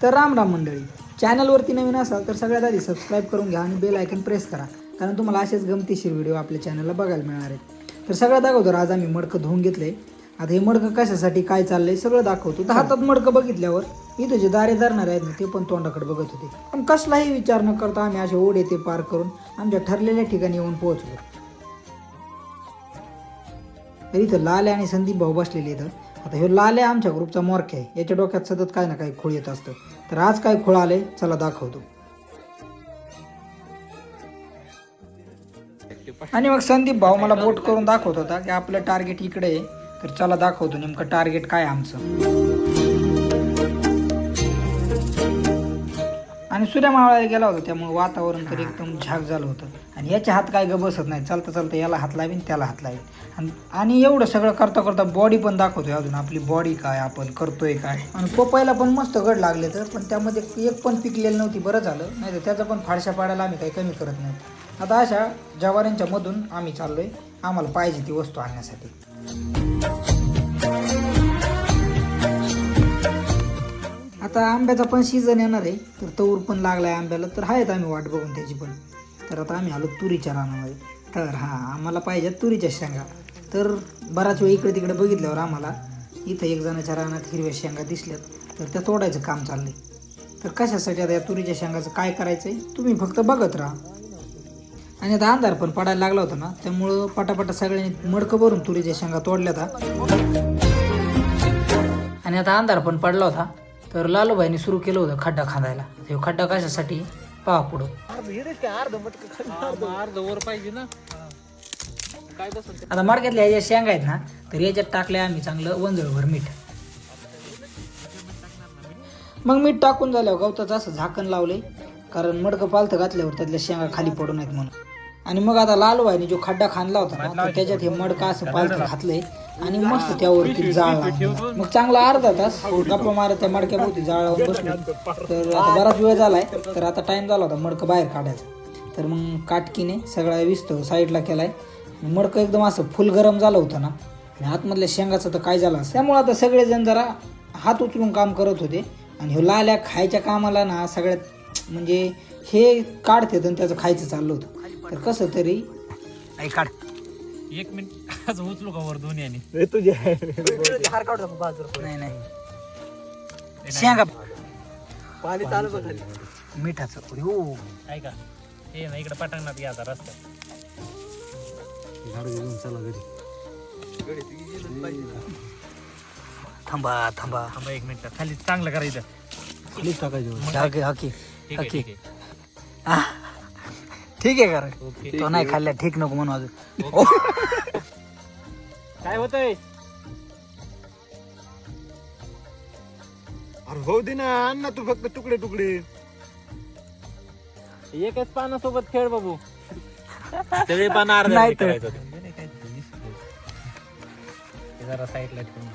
तर राम राम मंडळी, चॅनलवरती नवीन असाल तर सगळ्यात आधी सबस्क्राईब करून घ्या आणि बेल आयकन प्रेस करा, कारण तुम्हाला असेच गमतीशीर व्हिडिओ आपल्या चॅनलला बघायला मिळणार आहेत. तर सगळ्यात अगोदर आज आम्ही मडकं धुवून घेतले. आता हे मडकं कशासाठी काय चाललंय सगळं दाखवतो. तर हातात मडकं बघितल्यावर इथं जे दारे धरणार आहेत ना ते पण तोंडाकडे बघत होते, पण कसलाही विचार न करता आम्ही असे ओढे ते पार करून आमच्या ठरलेल्या ठिकाणी येऊन पोहोचलो. तर इथं लाल्या आणि संदीप भाऊ बसलेले इथं. आता हे लाल्या आमच्या ग्रुपचा मोरक्या आहे, याच्या डोक्यात सतत काय ना काय खोळ येत असतं. तर आज काय खोळ आले चला दाखवतो. आणि मग संदीप भाऊ मला बोट करून दाखवत होता की आपलं टार्गेट इकडे आहे. तर चला दाखवतो नेमकं टार्गेट काय आमचं. आणि सूर्य मावळायला गेला होता त्यामुळे वातावरण तर एकदम झाक झालं होतं. आणि याचे हात काय ग बसत नाही, चालता चालता याला हात लावीन त्याला हात लावीन. आणि एवढं सगळं करता करता बॉडी पण दाखवतोय अजून, आपली बॉडी काय आपण करतोय काय. आणि पोपायला पण मस्त गड लागले तर, पण त्यामध्ये एक पण पिकलेलं नव्हती. बरं झालं, नाही तर त्याचं पण फाडशा पाडायला आम्ही काही कमी करत नाही. आता अशा जवाऱ्यांच्या मधून आम्ही चाललोय आम्हाला पाहिजे ती वस्तू आणण्यासाठी. आता आंब्याचा पण सीझन येणार आहे, तर तूर पण लागलाय आंब्याला, तर आहेत आम्ही वाट बघून त्याची पण. तर आता आम्ही आलो तुरीच्या रानामध्ये. तर आम्हाला पाहिजे तुरीच्या शेंगा. तर बराच वेळ इकडे तिकडे बघितल्यावर आम्हाला इथं एक जणाच्या रानात हिरव्या शेंगा दिसल्यात, तर त्या तोडायचं काम चाललंय. तर कशासाठी आता या तुरीच्या शेंगाचं काय करायचंय तुम्ही फक्त बघत राहा. आणि आता अंधार पण पडायला लागला होता ना, त्यामुळं पटापटा सगळ्यांनी मडकं भरून तुरीच्या शेंगा तोडल्यात. आणि आता अंधार पण पडला होता, तर लालूभाईने सुरू केलं होतं खड्डा खांदायला. हे खड्डा कशासाठी पहा पुढं. आता मडक्यातल्या ज्या शेंगा आहेत ना, तर याच्यात टाकल्या आम्ही चांगलं वंजळभर मीठ. मग मीठ टाकून झाल्यावर गवताचं असं झाकण लावले, कारण मडकं पालथं घातल्यावर त्यातल्या शेंगा खाली पडू नयेत म्हणून. आणि मग आता लालूभाईने जो खड्डा खांदला होता ना, तर त्याच्यात हे मडकं असं पालथं घातलंय आणि मस्त त्यावरती जाळ लावला. मग चांगला अर्धा तास गप्पा मारत त्या मडक्याभोवती जाळ लावून बसलो. तर आता बराच वेळ झालाय, तर आता टाइम झाला होता मडकं बाहेर काढायचं. तर मग काटकीने सगळा विस्तो साईडला केलाय. मडकं एकदम असं फुल गरम झालं होतं ना, आणि आतमधल्या शेंगाचं तर काय झालं असं. त्यामुळे आता सगळेजण जरा हात उचलून काम करत होते. आणि हे लाल्या खायच्या कामाला ना सगळ्यात म्हणजे हे काढते आणि त्याचं खायचं चाललं होतं. तर कसं तरी काढ एक मिनिट आज उचलू का वर दोन्ही आणि नाही नाही शेंगा पाणी चालू बघ मिठाचं हो ऐका हे ना इकडे पटांगणात घ्या आता रस्ता थांबा थांबा थांबा एक मिनिट खाली चांगलं करायचं खाली टाकायचं. हाकी ठीक आहे ठीक ठीक आहे करा. ओके तो नाही खाल्ल्या ठीक नको म्हणून अजून. काय होतंय अरे हो दे ना, आण ना तू फक्त तुकडे तुकडे. एकच पानासोबत खेळ बाबू सगळे पान अर्धा नाही तर. करायचं हे जरा साईडला ठेवून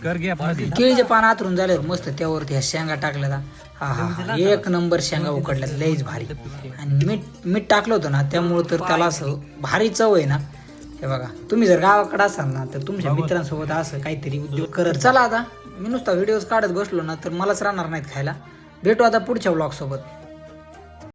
कर घे आपण केळीचे पान आतरून झाले मस्त, त्यावरती ह्या शेंगा टाकल्या. हा एक नंबर शेंगा उकडल्यात, लईच भारी. आणि मीठ टाकलं होतं ना, त्यामुळं तर त्याला असं भारी चव आहे ना. हे बघा, तुम्ही जर गावाकडे असाल ना, तर तुमच्या मित्रांसोबत असं काहीतरी उद्योग करत चला. आता मी नुसता व्हिडिओज काढत बसलो ना, तर मलाच राहणार नाहीत खायला. भेटू आता पुढच्या व्लॉग सोबत.